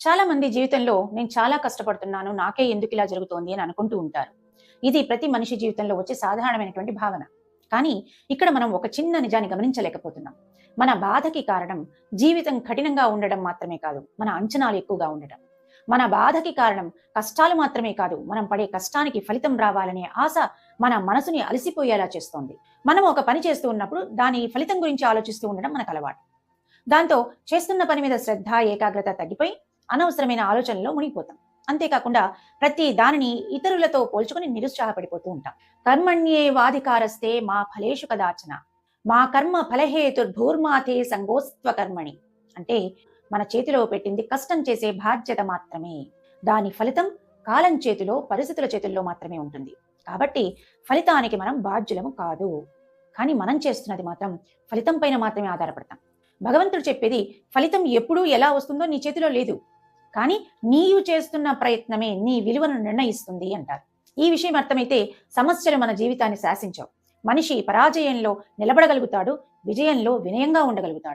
చాలా మంది జీవితంలో నేను చాలా కష్టపడుతున్నాను, నాకే ఎందుకు ఇలా జరుగుతోంది అని అనుకుంటూ ఉంటారు. ఇది ప్రతి మనిషి జీవితంలో వచ్చే సాధారణమైనటువంటి భావన. కానీ ఇక్కడ మనం ఒక చిన్న నిజాన్ని గమనించలేకపోతున్నాం. మన బాధకి కారణం జీవితం కఠినంగా ఉండడం మాత్రమే కాదు, మన అంచనాలు ఎక్కువగా ఉండడం. మన బాధకి కారణం కష్టాలు మాత్రమే కాదు, మనం పడే కష్టానికి ఫలితం రావాలనే ఆశ మన మనసుని అలసిపోయేలా చేస్తోంది. మనం ఒక పని చేస్తూ ఉన్నప్పుడు దాని ఫలితం గురించి ఆలోచిస్తూ ఉండడం మనకు అలవాటు. దాంతో చేస్తున్న పని మీద శ్రద్ధ, ఏకాగ్రత తగ్గిపోయి అనవసరమైన ఆలోచనలో మునిగిపోతాం. అంతేకాకుండా ప్రతి దానిని ఇతరులతో పోల్చుకొని నిరుత్సాహపడిపోతూ ఉంటాం. కర్మణ్యేవాధికారస్తే మా ఫలేషు కదాచన, మా కర్మ ఫలహేతుర్భూర్మాతే సంగోస్త్వ కర్మణి. అంటే మన చేతిలో పెట్టింది కష్టం చేసే బాధ్యత మాత్రమే, దాని ఫలితం కాలం చేతిలో, పరిస్థితుల చేతుల్లో మాత్రమే ఉంటుంది. కాబట్టి ఫలితానికి మనం బాధ్యులము కాదు. కానీ మనం చేస్తున్నది మాత్రం ఫలితం పైన మాత్రమే ఆధారపడతాం. భగవంతుడు చెప్పేది ఫలితం ఎప్పుడు ఎలా వస్తుందో నీ చేతిలో లేదు, కానీ నీవు చేస్తున్న ప్రయత్నమే నీ విలువను నిర్ణయిస్తుంది అంటారు. ఈ విషయం అర్థమైతే సమస్యలు మన జీవితాన్ని శాసించవు. మనిషి పరాజయంలో నిలబడగలుగుతాడు, విజయంలో వినయంగా ఉండగలుగుతాడు.